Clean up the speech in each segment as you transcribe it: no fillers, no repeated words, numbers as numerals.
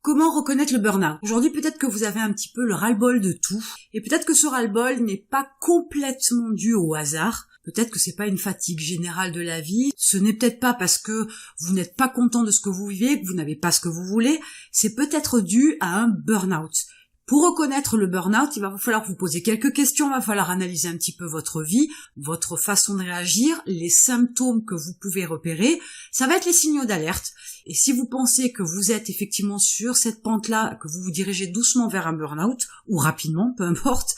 Comment reconnaître le burn-out? Aujourd'hui, peut-être que vous avez un petit peu le ras-le-bol de tout, et peut-être que ce ras-le-bol n'est pas complètement dû au hasard. Peut-être que c'est pas une fatigue générale de la vie. Ce n'est peut-être pas parce que vous n'êtes pas content de ce que vous vivez, que vous n'avez pas ce que vous voulez. C'est peut-être dû à un burn-out. Pour reconnaître le burn-out, il va falloir vous poser quelques questions, il va falloir analyser un petit peu votre vie, votre façon de réagir, les symptômes que vous pouvez repérer. Ça va être les signaux d'alerte. Et si vous pensez que vous êtes effectivement sur cette pente-là, que vous vous dirigez doucement vers un burn-out, ou rapidement, peu importe,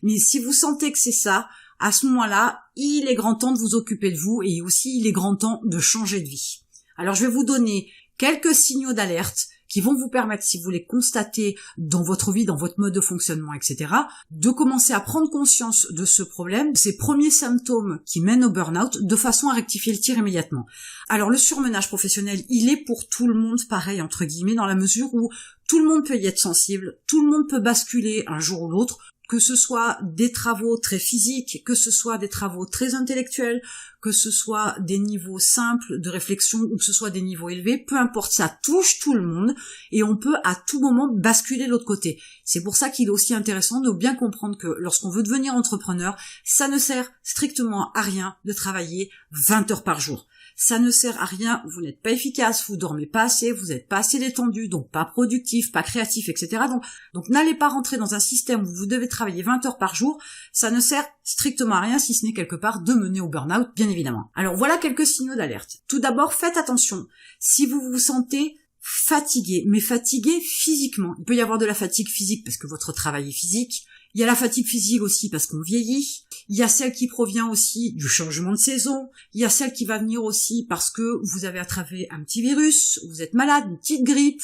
mais si vous sentez que c'est ça, à ce moment-là, il est grand temps de vous occuper de vous et aussi il est grand temps de changer de vie. Alors je vais vous donner quelques signaux d'alerte qui vont vous permettre, si vous les constatez dans votre vie, dans votre mode de fonctionnement, etc., de commencer à prendre conscience de ce problème, ces premiers symptômes qui mènent au burn-out, de façon à rectifier le tir immédiatement. Alors le surmenage professionnel, il est pour tout le monde pareil, entre guillemets, dans la mesure où tout le monde peut y être sensible, tout le monde peut basculer un jour ou l'autre, que ce soit des travaux très physiques, que ce soit des travaux très intellectuels, que ce soit des niveaux simples de réflexion ou que ce soit des niveaux élevés, peu importe, ça touche tout le monde et on peut à tout moment basculer de l'autre côté. C'est pour ça qu'il est aussi intéressant de bien comprendre que lorsqu'on veut devenir entrepreneur, ça ne sert strictement à rien de travailler 20 heures par jour. Ça ne sert à rien, vous n'êtes pas efficace, vous dormez pas assez, vous n'êtes pas assez détendu, donc pas productif, pas créatif, etc. Donc n'allez pas rentrer dans un système où vous devez travailler 20 heures par jour, ça ne sert strictement à rien si ce n'est quelque part de mener au burn-out, bien évidemment. Alors voilà quelques signaux d'alerte. Tout d'abord, faites attention. Si vous vous sentez fatigué, mais fatigué physiquement, il peut y avoir de la fatigue physique parce que votre travail est physique, il y a la fatigue physique aussi parce qu'on vieillit, il y a celle qui provient aussi du changement de saison, il y a celle qui va venir aussi parce que vous avez attrapé un petit virus, vous êtes malade, une petite grippe,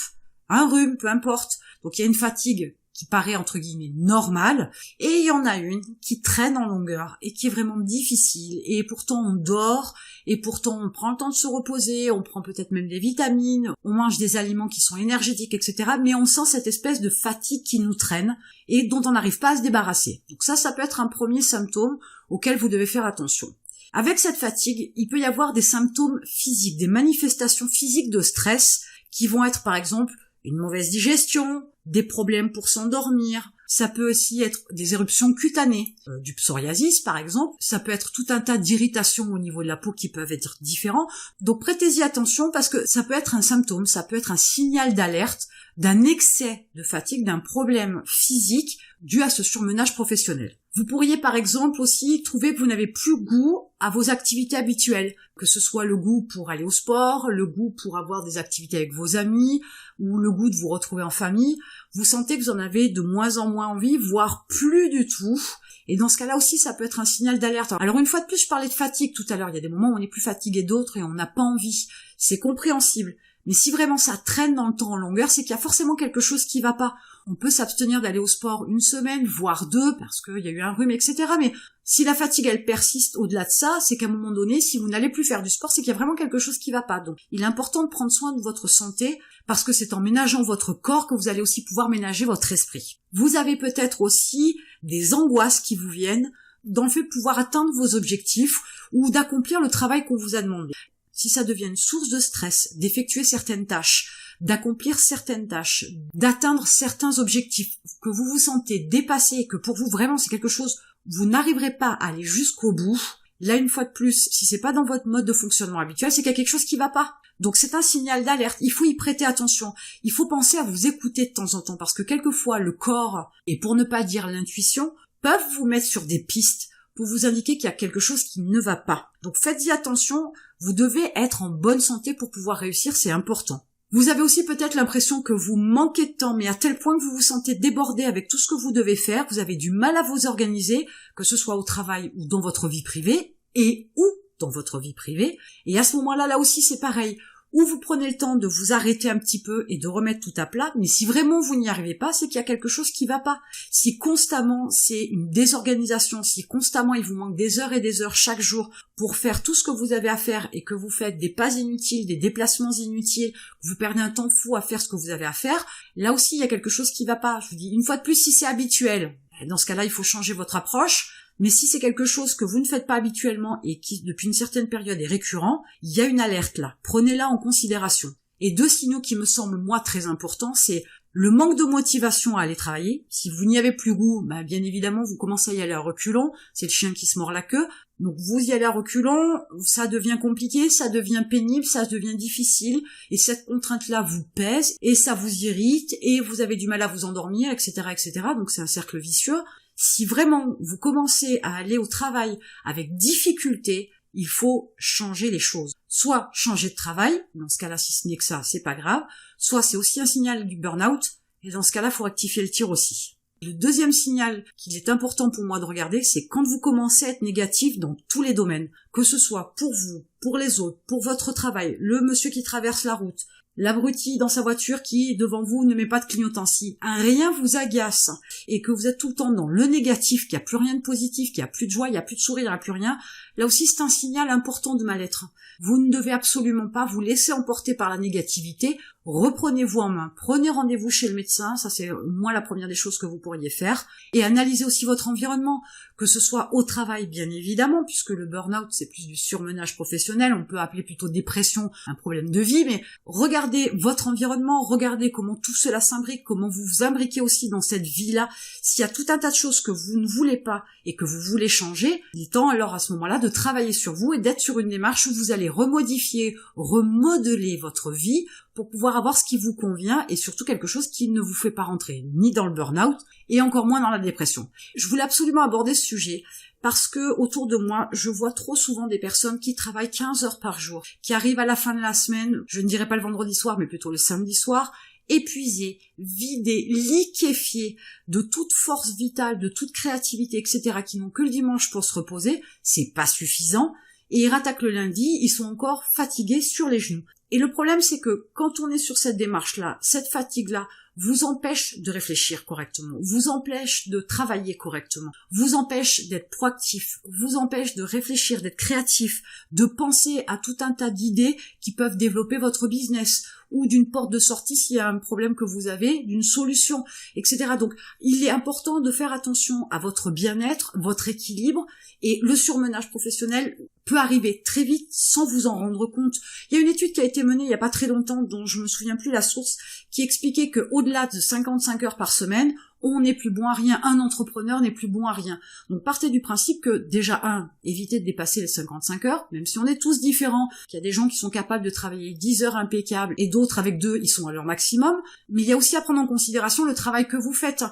un rhume, peu importe. Donc il y a une fatigue qui paraît entre guillemets normale, et il y en a une qui traîne en longueur et qui est vraiment difficile, et pourtant on dort, et pourtant on prend le temps de se reposer, on prend peut-être même des vitamines, on mange des aliments qui sont énergétiques, etc. Mais on sent cette espèce de fatigue qui nous traîne et dont on n'arrive pas à se débarrasser. Donc ça peut être un premier symptôme auquel vous devez faire attention. Avec cette fatigue, il peut y avoir des symptômes physiques, des manifestations physiques de stress qui vont être par exemple une mauvaise digestion, des problèmes pour s'endormir, ça peut aussi être des éruptions cutanées, du psoriasis par exemple, ça peut être tout un tas d'irritations au niveau de la peau qui peuvent être différents, donc prêtez-y attention parce que ça peut être un symptôme, ça peut être un signal d'alerte d'un excès de fatigue, d'un problème physique dû à ce surmenage professionnel. Vous pourriez par exemple aussi trouver que vous n'avez plus goût à vos activités habituelles, que ce soit le goût pour aller au sport, le goût pour avoir des activités avec vos amis, ou le goût de vous retrouver en famille. Vous sentez que vous en avez de moins en moins envie, voire plus du tout. Et dans ce cas-là aussi, ça peut être un signal d'alerte. Alors une fois de plus, je parlais de fatigue tout à l'heure. Il y a des moments où on est plus fatigué d'autres et on n'a pas envie. C'est compréhensible. Mais si vraiment ça traîne dans le temps en longueur, c'est qu'il y a forcément quelque chose qui va pas. On peut s'abstenir d'aller au sport une semaine, voire deux, parce qu'il y a eu un rhume, etc. Mais si la fatigue, elle persiste au-delà de ça, c'est qu'à un moment donné, si vous n'allez plus faire du sport, c'est qu'il y a vraiment quelque chose qui va pas. Donc, il est important de prendre soin de votre santé, parce que c'est en ménageant votre corps que vous allez aussi pouvoir ménager votre esprit. Vous avez peut-être aussi des angoisses qui vous viennent dans le fait de pouvoir atteindre vos objectifs ou d'accomplir le travail qu'on vous a demandé. Si ça devient une source de stress, d'effectuer certaines tâches, d'accomplir certaines tâches, d'atteindre certains objectifs, que vous vous sentez dépassé et que pour vous vraiment c'est quelque chose, vous n'arriverez pas à aller jusqu'au bout, là une fois de plus, si c'est pas dans votre mode de fonctionnement habituel, c'est qu'il y a quelque chose qui va pas. Donc c'est un signal d'alerte, il faut y prêter attention, il faut penser à vous écouter de temps en temps, parce que quelquefois le corps, et pour ne pas dire l'intuition, peuvent vous mettre sur des pistes pour vous indiquer qu'il y a quelque chose qui ne va pas. Donc faites-y attention, vous devez être en bonne santé pour pouvoir réussir, c'est important. Vous avez aussi peut-être l'impression que vous manquez de temps, mais à tel point que vous vous sentez débordé avec tout ce que vous devez faire, vous avez du mal à vous organiser, que ce soit au travail ou dans votre vie privée, et ou dans votre vie privée. Et à ce moment-là, là aussi c'est pareil. Ou vous prenez le temps de vous arrêter un petit peu et de remettre tout à plat, mais si vraiment vous n'y arrivez pas, c'est qu'il y a quelque chose qui va pas. Si constamment c'est une désorganisation, si constamment il vous manque des heures et des heures chaque jour pour faire tout ce que vous avez à faire et que vous faites des pas inutiles, des déplacements inutiles, que vous perdez un temps fou à faire ce que vous avez à faire, là aussi il y a quelque chose qui va pas. Je vous dis une fois de plus, si c'est habituel, dans ce cas-là il faut changer votre approche. Mais si c'est quelque chose que vous ne faites pas habituellement et qui, depuis une certaine période, est récurrent, il y a une alerte là. Prenez-la en considération. Et 2 signaux qui me semblent, moi, très importants, c'est le manque de motivation à aller travailler. Si vous n'y avez plus goût, bien évidemment, vous commencez à y aller à reculons. C'est le chien qui se mord la queue. Donc vous y allez à reculons, ça devient compliqué, ça devient pénible, ça devient difficile. Et cette contrainte-là vous pèse, et ça vous irrite, et vous avez du mal à vous endormir, etc., etc. Donc c'est un cercle vicieux. Si vraiment vous commencez à aller au travail avec difficulté, il faut changer les choses. Soit changer de travail, dans ce cas-là, si ce n'est que ça, c'est pas grave. Soit c'est aussi un signal du burn-out, et dans ce cas-là, il faut rectifier le tir aussi. Le deuxième signal qu'il est important pour moi de regarder, c'est quand vous commencez à être négatif dans tous les domaines, que ce soit pour vous, pour les autres, pour votre travail, le monsieur qui traverse la route, l'abruti dans sa voiture qui, devant vous, ne met pas de clignotant. Si rien vous agace et que vous êtes tout le temps dans le négatif, qu'il n'y a plus rien de positif, qu'il n'y a plus de joie, il n'y a plus de sourire, il n'y a plus rien, là aussi c'est un signal important de mal-être. Vous ne devez absolument pas vous laisser emporter par la négativité. Reprenez-vous en main, prenez rendez-vous chez le médecin, ça c'est moi la première des choses que vous pourriez faire, et analysez aussi votre environnement, que ce soit au travail bien évidemment, puisque le burn-out c'est plus du surmenage professionnel, on peut appeler plutôt dépression un problème de vie, mais regardez votre environnement, regardez comment tout cela s'imbrique, comment vous vous imbriquez aussi dans cette vie-là. S'il y a tout un tas de choses que vous ne voulez pas et que vous voulez changer, il est temps alors à ce moment-là de travailler sur vous et d'être sur une démarche où vous allez remodifier, remodeler votre vie pour pouvoir avoir ce qui vous convient et surtout quelque chose qui ne vous fait pas rentrer ni dans le burn-out et encore moins dans la dépression. Je voulais absolument aborder ce sujet parce que autour de moi, je vois trop souvent des personnes qui travaillent 15 heures par jour, qui arrivent à la fin de la semaine, je ne dirais pas le vendredi soir, mais plutôt le samedi soir, épuisés, vidés, liquéfiés de toute force vitale, de toute créativité, etc., qui n'ont que le dimanche pour se reposer. C'est pas suffisant. Et ils rattaquent le lundi, ils sont encore fatigués sur les genoux. Et le problème, c'est que quand on est sur cette démarche-là, cette fatigue-là vous empêche de réfléchir correctement, vous empêche de travailler correctement, vous empêche d'être proactif, vous empêche de réfléchir, d'être créatif, de penser à tout un tas d'idées qui peuvent développer votre business ou d'une porte de sortie s'il y a un problème que vous avez, d'une solution, etc. Donc, il est important de faire attention à votre bien-être, votre équilibre, et le surmenage professionnel peut arriver très vite sans vous en rendre compte. Il y a une étude qui a été menée il n'y a pas très longtemps, dont je me souviens plus la source, qui expliquait que au-delà de 55 heures par semaine, on n'est plus bon à rien, un entrepreneur n'est plus bon à rien. Donc partez du principe que déjà évitez de dépasser les 55 heures, même si on est tous différents, qu'il y a des gens qui sont capables de travailler 10 heures impeccables et d'autres avec 2, ils sont à leur maximum, mais il y a aussi à prendre en considération le travail que vous faites.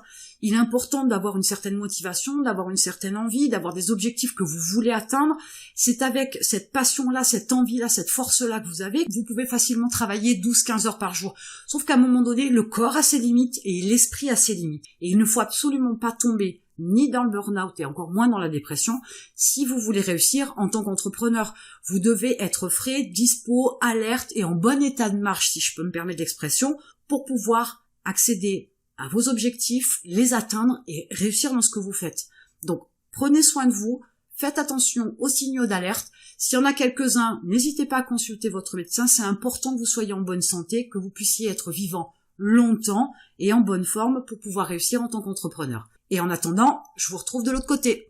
Il est important d'avoir une certaine motivation, d'avoir une certaine envie, d'avoir des objectifs que vous voulez atteindre. C'est avec cette passion-là, cette envie-là, cette force-là que vous avez, que vous pouvez facilement travailler 12-15 heures par jour. Sauf qu'à un moment donné, le corps a ses limites et l'esprit a ses limites. Et il ne faut absolument pas tomber ni dans le burn-out et encore moins dans la dépression. Si vous voulez réussir en tant qu'entrepreneur, vous devez être frais, dispo, alerte et en bon état de marche, si je peux me permettre l'expression, pour pouvoir accéder à vos objectifs, les atteindre et réussir dans ce que vous faites. Donc, prenez soin de vous, faites attention aux signaux d'alerte. S'il y en a quelques-uns, n'hésitez pas à consulter votre médecin. C'est important que vous soyez en bonne santé, que vous puissiez être vivant longtemps et en bonne forme pour pouvoir réussir en tant qu'entrepreneur. Et en attendant, je vous retrouve de l'autre côté.